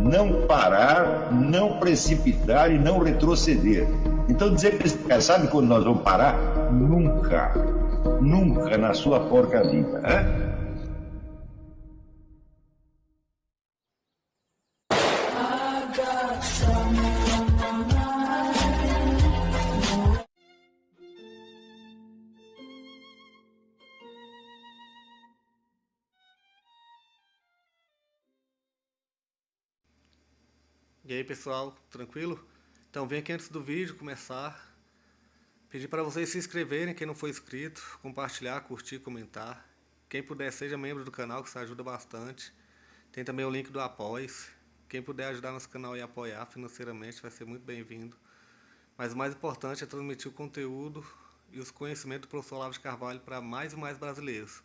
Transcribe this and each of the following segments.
não parar, não precipitar e não retroceder. Então dizer para esse cara, sabe quando nós vamos parar? Nunca. Nunca na sua porca vida. Né? E aí pessoal, tranquilo? Então vem aqui antes do vídeo começar, pedir para vocês se inscreverem, quem não for inscrito, compartilhar, curtir, comentar. Quem puder seja membro do canal, que isso ajuda bastante. Tem também o link do Apoia-se. Quem puder ajudar nosso canal e apoiar financeiramente vai ser muito bem-vindo. Mas o mais importante é transmitir o conteúdo e os conhecimentos do professor Olavo de Carvalho para mais e mais brasileiros.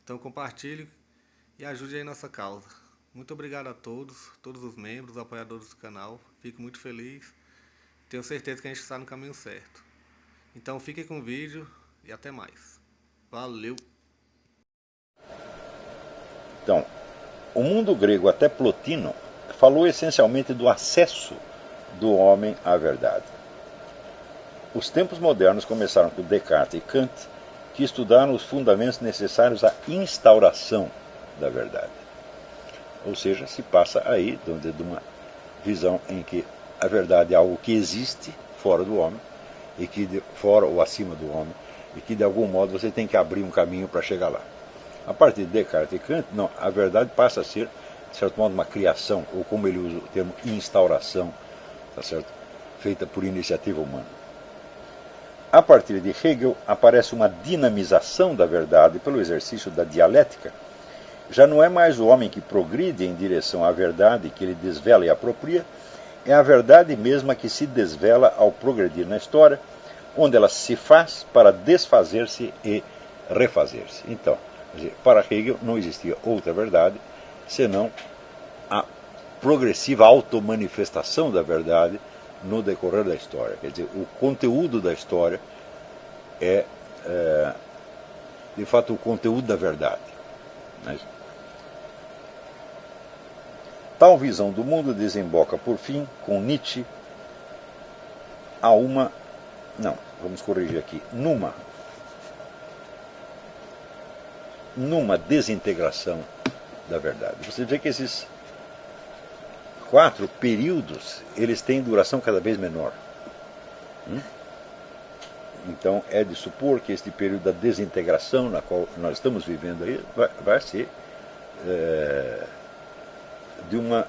Então compartilhe e ajude aí nossa causa. Muito obrigado a todos os membros, apoiadores do canal. Fico muito feliz. Tenho certeza que a gente está no caminho certo. Então fiquem com o vídeo e até mais. Valeu! Então, o mundo grego até Plotino falou essencialmente do acesso do homem à verdade. Os tempos modernos começaram com Descartes e Kant, que estudaram os fundamentos necessários à instauração da verdade. Ou seja, se passa aí de uma visão em que a verdade é algo que existe fora do homem, e que fora ou acima do homem, e que de algum modo você tem que abrir um caminho para chegar lá. A partir de Descartes e Kant, não, a verdade passa a ser, de certo modo, uma criação, ou como ele usa o termo, instauração, tá certo? Feita por iniciativa humana. A partir de Hegel, aparece uma dinamização da verdade pelo exercício da dialética. Já não é mais o homem que progride em direção à verdade, que ele desvela e apropria, é a verdade mesma que se desvela ao progredir na história, onde ela se faz para desfazer-se e refazer-se. Então, para Hegel não existia outra verdade, senão a progressiva automanifestação da verdade no decorrer da história. Quer dizer, o conteúdo da história é, de fato, o conteúdo da verdade. Tal visão do mundo desemboca, por fim, com Nietzsche, numa desintegração da verdade. Você vê que esses 4 períodos, eles têm duração cada vez menor. Então é de supor que este período da desintegração, na qual nós estamos vivendo aí, vai ser de uma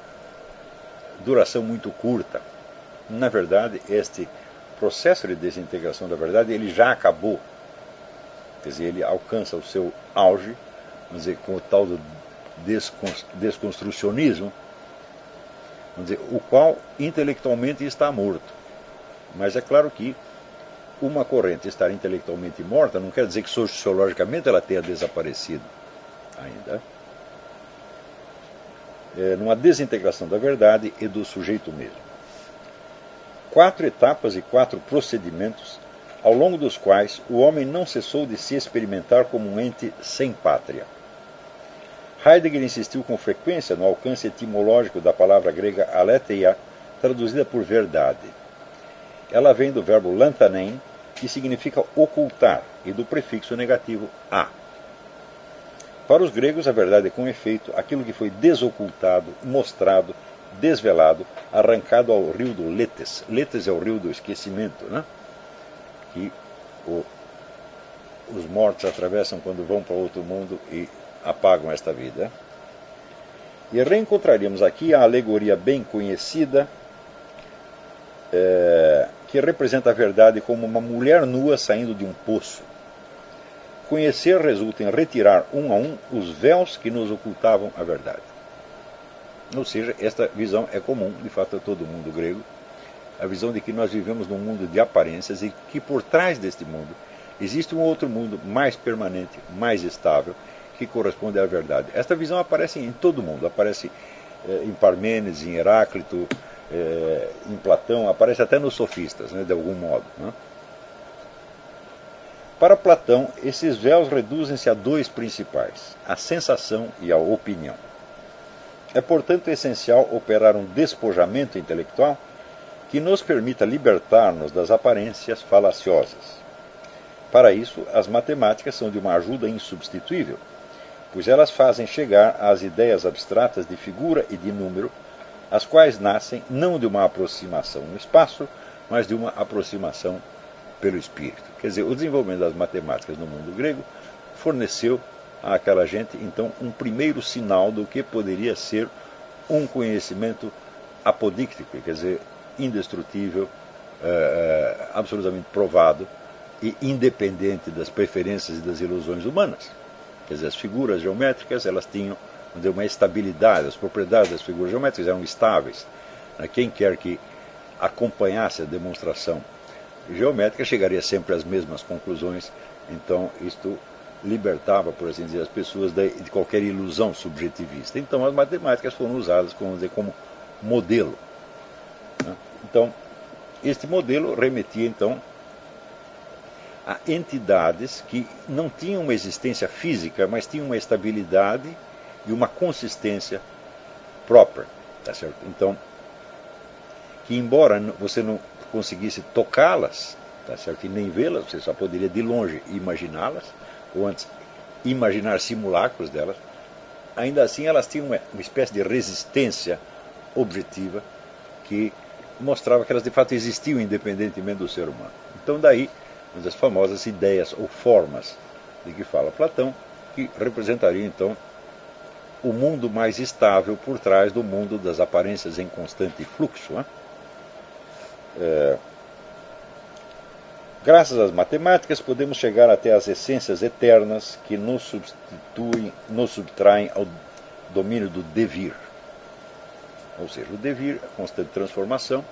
duração muito curta. Na verdade, este processo de desintegração da verdade, ele já acabou. Quer dizer, ele alcança o seu auge, vamos dizer, com o tal do desconstrucionismo, vamos dizer, o qual intelectualmente está morto. Mas é claro que uma corrente estar intelectualmente morta não quer dizer que sociologicamente ela tenha desaparecido ainda. Numa desintegração da verdade e do sujeito mesmo. 4 etapas e 4 procedimentos, ao longo dos quais o homem não cessou de se experimentar como um ente sem pátria. Heidegger insistiu com frequência no alcance etimológico da palavra grega aletheia, traduzida por verdade. Ela vem do verbo lantanein, que significa ocultar, e do prefixo negativo a. Para os gregos, a verdade é, com efeito, aquilo que foi desocultado, mostrado, desvelado, arrancado ao rio do Letes. Letes é o rio do esquecimento, né? Que os mortos atravessam quando vão para outro mundo e apagam esta vida. E reencontraríamos aqui a alegoria bem conhecida, que representa a verdade como uma mulher nua saindo de um poço. Conhecer resulta em retirar um a um os véus que nos ocultavam a verdade. Ou seja, esta visão é comum, de fato, a todo mundo grego, a visão de que nós vivemos num mundo de aparências e que por trás deste mundo existe um outro mundo mais permanente, mais estável, que corresponde à verdade. Esta visão aparece em todo mundo, aparece em Parmênides, em Heráclito, em Platão, aparece até nos sofistas, né, de algum modo. Né? Para Platão, esses véus reduzem-se a 2 principais, a sensação e a opinião. É, portanto, essencial operar um despojamento intelectual que nos permita libertar-nos das aparências falaciosas. Para isso, as matemáticas são de uma ajuda insubstituível, pois elas fazem chegar às ideias abstratas de figura e de número, as quais nascem não de uma aproximação no espaço, mas de uma aproximação pelo espírito. Quer dizer, o desenvolvimento das matemáticas no mundo grego forneceu àquela gente, então, um primeiro sinal do que poderia ser um conhecimento apodíctico, quer dizer, indestrutível, absolutamente provado e independente das preferências e das ilusões humanas. Quer dizer, as figuras geométricas, elas tinham uma estabilidade, as propriedades das figuras geométricas eram estáveis. Quem quer que acompanhasse a demonstração geométrica chegaria sempre às mesmas conclusões, então isto libertava, por assim dizer, as pessoas de qualquer ilusão subjetivista. Então as matemáticas foram usadas como modelo. Então, este modelo remetia então a entidades que não tinham uma existência física, mas tinham uma estabilidade e uma consistência própria. Tá certo? Então, que embora você não conseguisse tocá-las, tá certo? E nem vê-las, você só poderia de longe imaginá-las, ou antes imaginar simulacros delas, ainda assim elas tinham uma espécie de resistência objetiva que mostrava que elas de fato existiam independentemente do ser humano. Então daí as famosas ideias ou formas de que fala Platão, que representariam então o mundo mais estável por trás do mundo das aparências em constante fluxo. Graças às matemáticas podemos chegar até as essências eternas que nos subtraem ao domínio do devir. Ou seja, o devir, a constante transformação.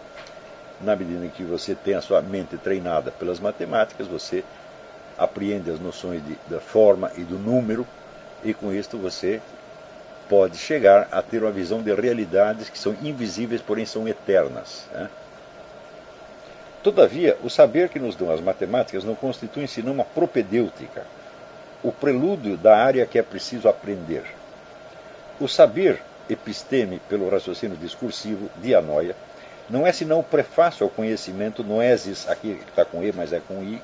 Na medida em que você tem a sua mente treinada pelas matemáticas, você apreende as noções da forma e do número, e com isto você pode chegar a ter uma visão de realidades que são invisíveis, porém são eternas. Todavia, o saber que nos dão as matemáticas não constitui senão uma propedêutica, o prelúdio da área que é preciso aprender. O saber episteme pelo raciocínio discursivo, dianoia, não é senão o prefácio ao conhecimento noesis, aqui está com E, mas é com I,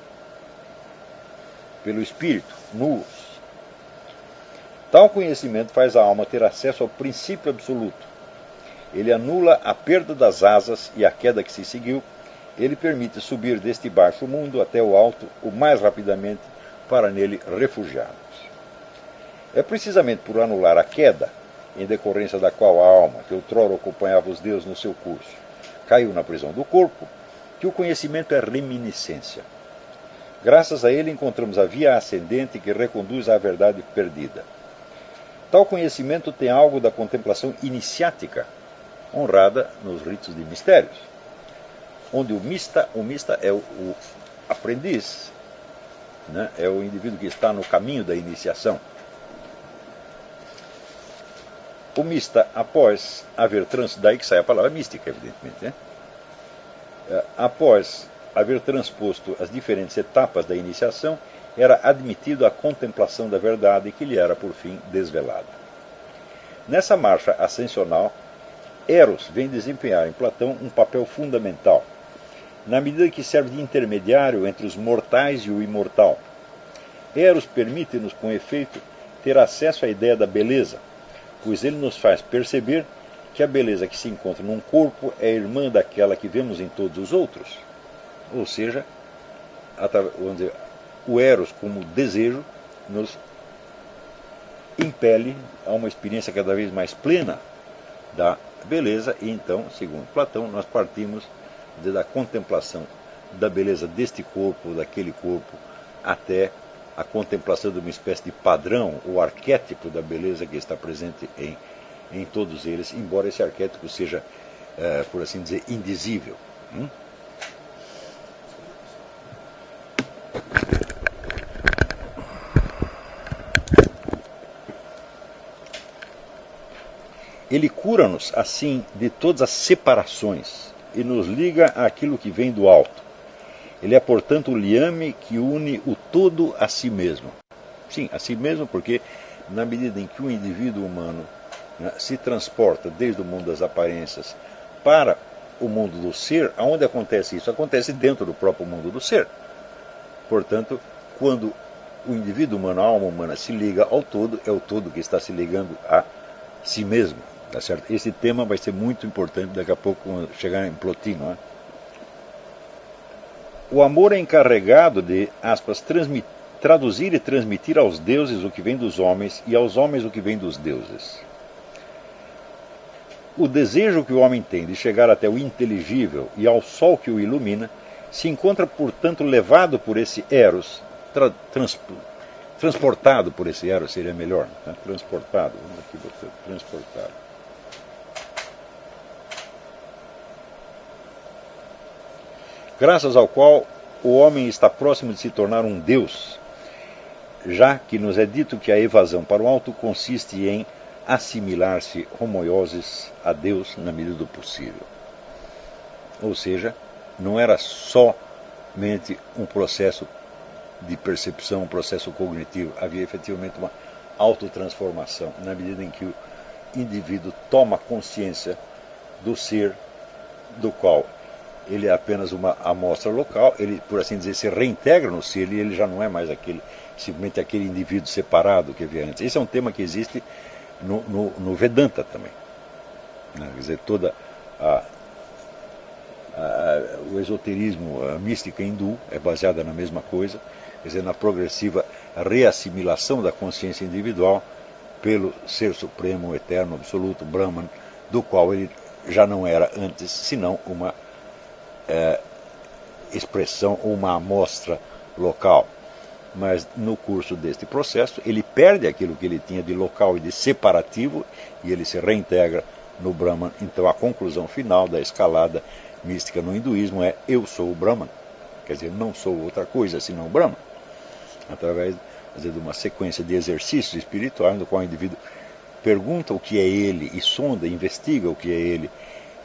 pelo espírito, nous. Tal conhecimento faz a alma ter acesso ao princípio absoluto. Ele anula a perda das asas e a queda que se seguiu. Ele permite subir deste baixo mundo até o alto o mais rapidamente para nele refugiarmos. É precisamente por anular a queda, em decorrência da qual a alma, que outrora acompanhava os deuses no seu curso, caiu na prisão do corpo, que o conhecimento é reminiscência. Graças a ele encontramos a via ascendente que reconduz à verdade perdida. Tal conhecimento tem algo da contemplação iniciática, honrada nos ritos de mistérios, onde o mista é o aprendiz, é o indivíduo que está no caminho da iniciação. O mista, após haver daí que sai a palavra mística, evidentemente, após haver transposto as diferentes etapas da iniciação, era admitido à contemplação da verdade que lhe era, por fim, desvelada. Nessa marcha ascensional, Eros vem desempenhar em Platão um papel fundamental, na medida que serve de intermediário entre os mortais e o imortal. Eros permite-nos, com efeito, ter acesso à ideia da beleza, pois ele nos faz perceber que a beleza que se encontra num corpo é irmã daquela que vemos em todos os outros. Ou seja, vamos dizer, o Eros como desejo nos impele a uma experiência cada vez mais plena da beleza, e então, segundo Platão, nós partimos da contemplação da beleza deste corpo, daquele corpo, até a contemplação de uma espécie de padrão, ou arquétipo da beleza que está presente em todos eles, embora esse arquétipo seja, por assim dizer, indizível. Ele cura-nos, assim, de todas as separações e nos liga àquilo que vem do alto. Ele é, portanto, o liame que une o todo a si mesmo. Sim, a si mesmo, porque na medida em que o indivíduo humano né, se transporta desde o mundo das aparências para o mundo do ser, aonde acontece isso? Acontece dentro do próprio mundo do ser. Portanto, quando o indivíduo humano, a alma humana, se liga ao todo, é o todo que está se ligando a si mesmo. Tá certo? Esse tema vai ser muito importante daqui a pouco, quando chegar em Plotino. Né? O amor é encarregado de, aspas, traduzir e transmitir aos deuses o que vem dos homens e aos homens o que vem dos deuses. O desejo que o homem tem de chegar até o inteligível e ao sol que o ilumina se encontra, portanto, levado por esse eros, transportado por esse eros seria melhor, né? Transportado, vamos aqui botar, transportado. Graças ao qual o homem está próximo de se tornar um Deus, já que nos é dito que a evasão para o alto consiste em assimilar-se homoioses a Deus na medida do possível. Ou seja, não era somente um processo de percepção, um processo cognitivo, havia efetivamente uma autotransformação, na medida em que o indivíduo toma consciência do ser do qual ele é apenas uma amostra local, ele, por assim dizer, se reintegra no ser e ele já não é mais simplesmente aquele indivíduo separado que havia antes. Esse é um tema que existe no Vedanta também. Quer dizer, toda o esoterismo, a mística hindu é baseada na mesma coisa, quer dizer, na progressiva reassimilação da consciência individual pelo Ser Supremo, Eterno, Absoluto, Brahman, do qual ele já não era antes, senão uma expressão ou uma amostra local. Mas no curso deste processo ele perde aquilo que ele tinha de local e de separativo e ele se reintegra no Brahman. Então a conclusão final da escalada mística no hinduísmo é: eu sou o Brahman, quer dizer, não sou outra coisa senão o Brahman, através de uma sequência de exercícios espirituais no qual o indivíduo pergunta o que é ele e sonda, investiga o que é ele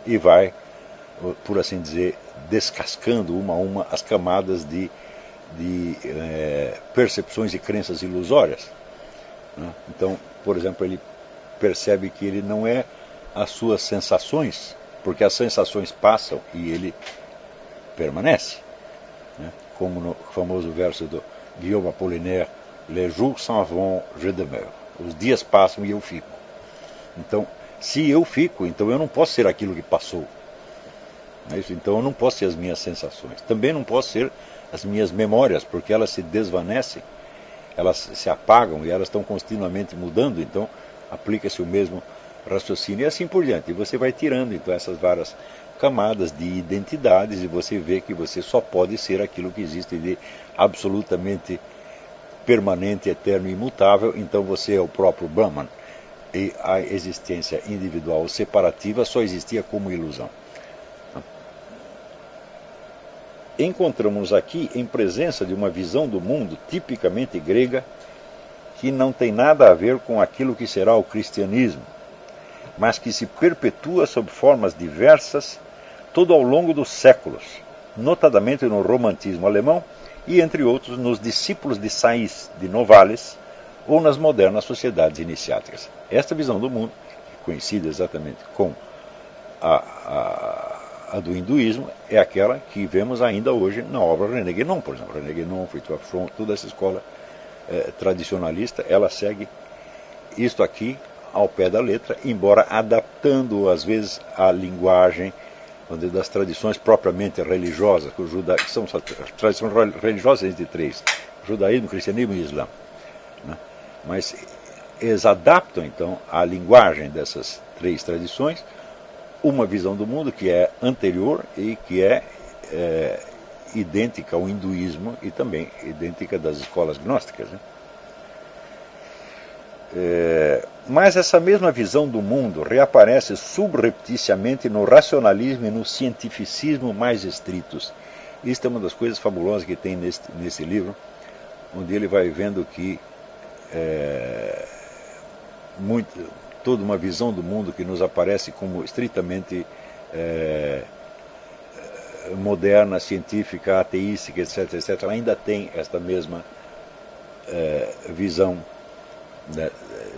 e vai, por assim dizer, descascando uma a uma as camadas de percepções e crenças ilusórias. Né? Então, por exemplo, ele percebe que ele não é as suas sensações, porque as sensações passam e ele permanece. Né? Como no famoso verso do Guillaume Apollinaire: Les jours s'en vont, je demeure. Os dias passam e eu fico. Então, se eu fico, então eu não posso ser aquilo que passou. Não é isso? Então eu não posso ser as minhas sensações. Também não posso ser as minhas memórias, porque elas se desvanecem, elas se apagam e elas estão continuamente mudando. Então aplica-se o mesmo raciocínio e assim por diante. E você vai tirando então essas várias camadas de identidades e você vê que você só pode ser aquilo que existe de absolutamente permanente, eterno e imutável. Então você é o próprio Brahman e a existência individual ou separativa só existia como ilusão. Encontramos aqui em presença de uma visão do mundo tipicamente grega que não tem nada a ver com aquilo que será o cristianismo, mas que se perpetua sob formas diversas todo ao longo dos séculos, notadamente no romantismo alemão e, entre outros, nos discípulos de Saiz, de Novales, ou nas modernas sociedades iniciáticas. Esta visão do mundo, coincide exatamente com a do hinduísmo, é aquela que vemos ainda hoje na obra René Guénon, por exemplo. René Guénon, Fritz Front, toda essa escola tradicionalista, ela segue isto aqui ao pé da letra, embora adaptando às vezes a linguagem das tradições propriamente religiosas, que são as tradições religiosas entre três: judaísmo, cristianismo e islã. Né? Mas eles adaptam então a linguagem dessas três tradições uma visão do mundo que é anterior e que é idêntica ao hinduísmo e também idêntica das escolas gnósticas. Né? Mas essa mesma visão do mundo reaparece subrepticiamente no racionalismo e no cientificismo mais estritos. Isto é uma das coisas fabulosas que tem nesse livro, onde ele vai vendo que toda uma visão do mundo que nos aparece como estritamente moderna, científica, ateística, etc., etc., ainda tem esta mesma visão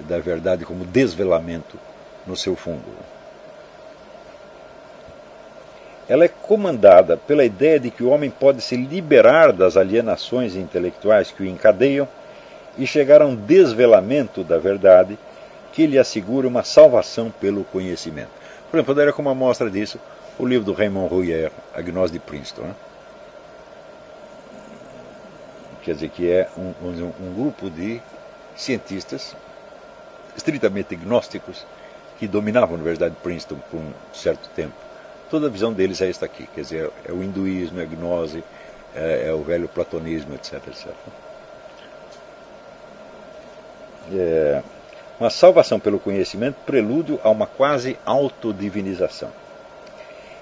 da verdade como desvelamento no seu fundo. Ela é comandada pela ideia de que o homem pode se liberar das alienações intelectuais que o encadeiam e chegar a um desvelamento da verdade que lhe assegura uma salvação pelo conhecimento. Por exemplo, daria como amostra disso o livro do Raymond Rouyer, A Gnose de Princeton. Né? Quer dizer, que é um grupo de cientistas estritamente gnósticos que dominavam a Universidade de Princeton por um certo tempo. Toda a visão deles é esta aqui, quer dizer, é o hinduísmo, é a gnose, é o velho platonismo, etc. etc. Uma salvação pelo conhecimento, prelúdio a uma quase autodivinização.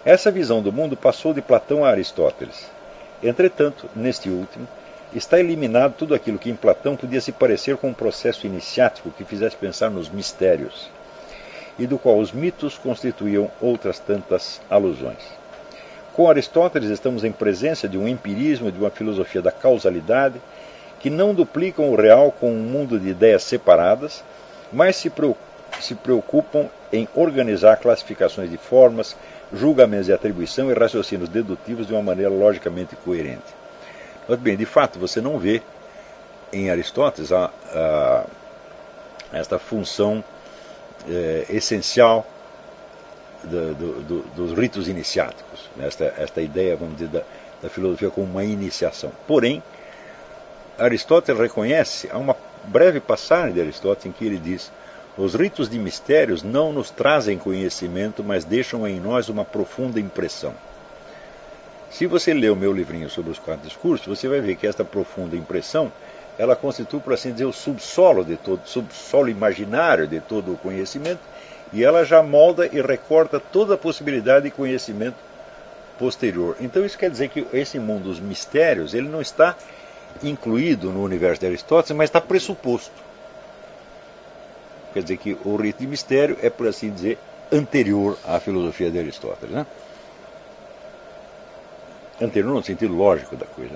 Essa visão do mundo passou de Platão a Aristóteles. Entretanto, neste último, está eliminado tudo aquilo que em Platão podia se parecer com um processo iniciático que fizesse pensar nos mistérios, e do qual os mitos constituíam outras tantas alusões. Com Aristóteles estamos em presença de um empirismo e de uma filosofia da causalidade que não duplicam o real com um mundo de ideias separadas, mas se preocupam em organizar classificações de formas, julgamentos de atribuição e raciocínios dedutivos de uma maneira logicamente coerente. Mas bem, de fato, você não vê em Aristóteles esta função essencial dos ritos iniciáticos, esta ideia, vamos dizer, da filosofia como uma iniciação. Porém, Aristóteles reconhece, há uma breve passagem de Aristóteles em que ele diz: os ritos de mistérios não nos trazem conhecimento, mas deixam em nós uma profunda impressão. Se você ler o meu livrinho sobre os 4 discursos, você vai ver que esta profunda impressão, ela constitui, por assim dizer, o subsolo imaginário de todo o conhecimento, e ela já molda e recorta toda a possibilidade de conhecimento posterior. Então isso quer dizer que esse mundo dos mistérios, ele não está incluído no universo de Aristóteles, mas está pressuposto. Quer dizer que o rito de mistério é, por assim dizer, anterior à filosofia de Aristóteles. Né? Anterior no sentido lógico da coisa.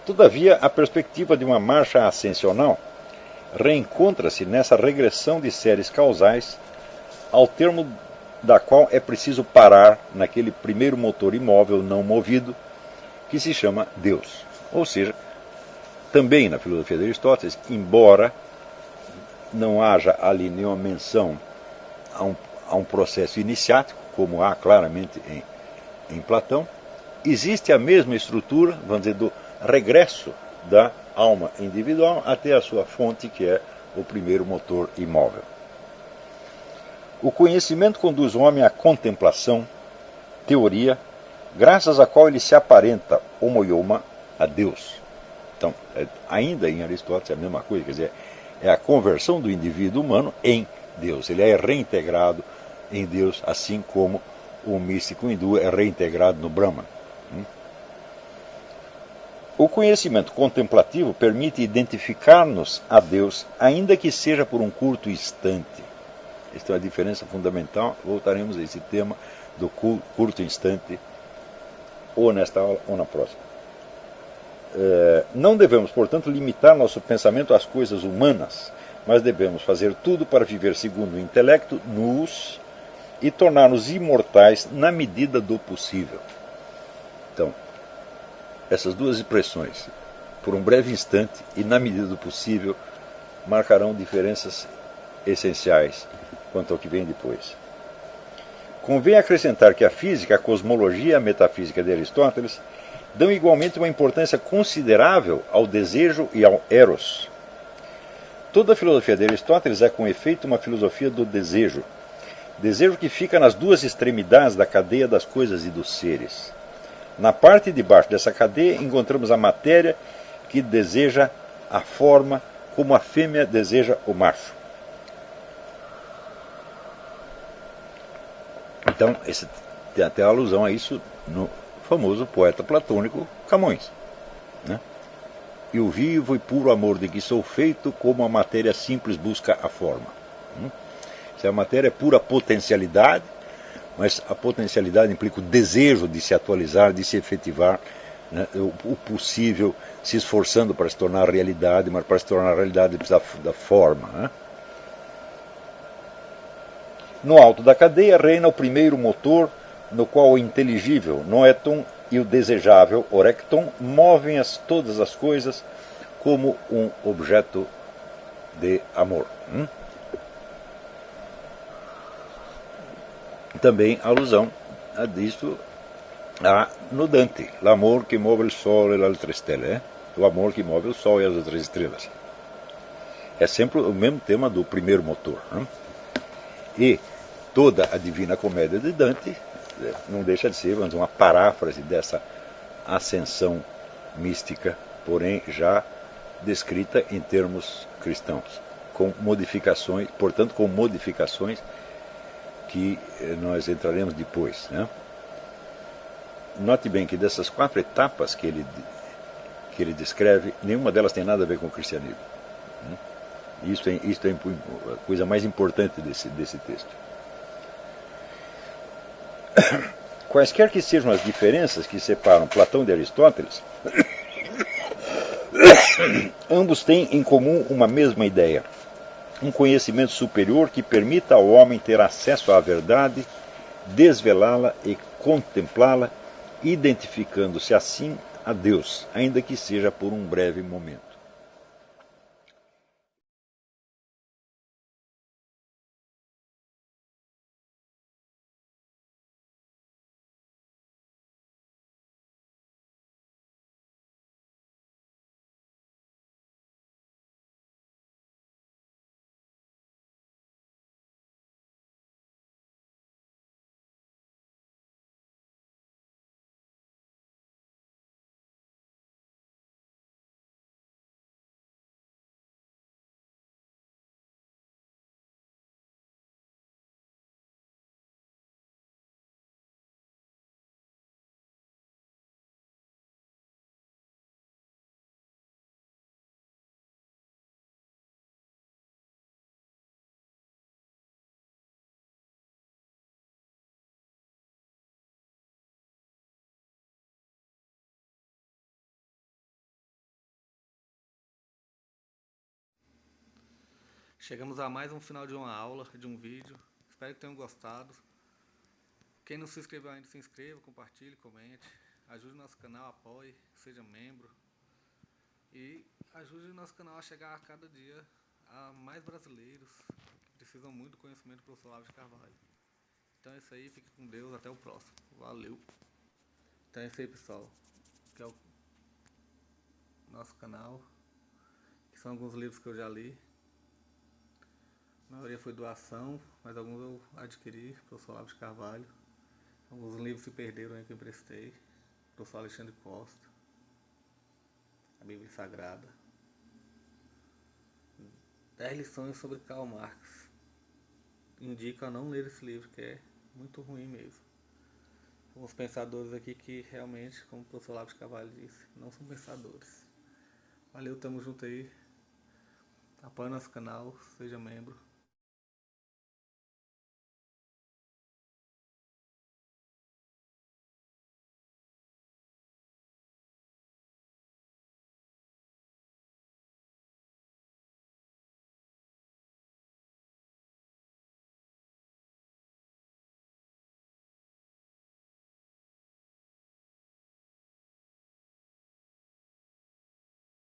Todavia, a perspectiva de uma marcha ascensional reencontra-se nessa regressão de séries causais, ao termo da qual é preciso parar naquele primeiro motor imóvel não movido, que se chama Deus. Ou seja, também na filosofia de Aristóteles, embora não haja ali nenhuma menção a um processo iniciático, como há claramente em Platão, existe a mesma estrutura, vamos dizer, do regresso da alma individual até a sua fonte, que é o primeiro motor imóvel. O conhecimento conduz o homem à contemplação, teoria, graças à qual ele se aparenta, homoioma, a Deus. Então, ainda em Aristóteles é a mesma coisa, quer dizer, é a conversão do indivíduo humano em Deus. Ele é reintegrado em Deus, assim como o místico hindu é reintegrado no Brahman. O conhecimento contemplativo permite identificar-nos a Deus, ainda que seja por um curto instante. Esta é a diferença fundamental. Voltaremos a esse tema do curto instante, ou nesta aula ou na próxima. Não devemos, portanto, limitar nosso pensamento às coisas humanas, mas devemos fazer tudo para viver segundo o intelecto, nus, e tornar-nos imortais na medida do possível. Então, essas duas expressões, por um breve instante e na medida do possível, marcarão diferenças essenciais quanto ao que vem depois. Convém acrescentar que a física, a cosmologia e a metafísica de Aristóteles dão igualmente uma importância considerável ao desejo e ao eros. Toda a filosofia de Aristóteles é, com efeito, uma filosofia do desejo. Desejo que fica nas duas extremidades da cadeia das coisas e dos seres. Na parte de baixo dessa cadeia encontramos a matéria, que deseja a forma como a fêmea deseja o macho. Então, tem até alusão a isso no famoso poeta platônico Camões. Né? E o vivo e puro amor de que sou feito, como a matéria simples busca a forma. Se a matéria é pura potencialidade, mas a potencialidade implica o desejo de se atualizar, de se efetivar né, o possível se esforçando para se tornar realidade, mas para se tornar realidade precisa da forma. Né? No alto da cadeia reina o primeiro motor, no qual o inteligível, noeton, e o desejável, orecton, movem todas as coisas como um objeto de amor. Também alusão a disso no Dante, l'amor que move o sol e le altre stelle, o amor que move o sol e as outras estrelas. É sempre o mesmo tema do primeiro motor. E toda a Divina Comédia de Dante não deixa de ser uma paráfrase dessa ascensão mística, porém já descrita em termos cristãos, com modificações, portanto com modificações que nós entraremos depois. Né? Note bem que dessas 4 etapas que ele descreve, nenhuma delas tem nada a ver com o cristianismo. Isso é a coisa mais importante desse texto. Quaisquer que sejam as diferenças que separam Platão de Aristóteles, ambos têm em comum uma mesma ideia, um conhecimento superior que permita ao homem ter acesso à verdade, desvelá-la e contemplá-la, identificando-se assim a Deus, ainda que seja por um breve momento. Chegamos a mais um final de uma aula, de um vídeo. Espero que tenham gostado. Quem não se inscreveu ainda, se inscreva, compartilhe, comente. Ajude o nosso canal, apoie, seja membro. E ajude o nosso canal a chegar a cada dia a mais brasileiros que precisam muito do conhecimento do professor Olavo de Carvalho. Então é isso aí, fique com Deus, até o próximo. Valeu! Então é isso aí, pessoal. Que é o nosso canal. Que são alguns livros que eu já li. A maioria foi doação, mas alguns eu adquiri, professor Olavo de Carvalho. Alguns livros se perderam aí que eu emprestei, professor Alexandre Costa, a Bíblia Sagrada. 10 lições sobre Karl Marx. Indico a não ler esse livro, que é muito ruim mesmo. Alguns pensadores aqui que realmente, como o professor Olavo de Carvalho disse, não são pensadores. Valeu, tamo junto aí. Apoie nosso canal, seja membro.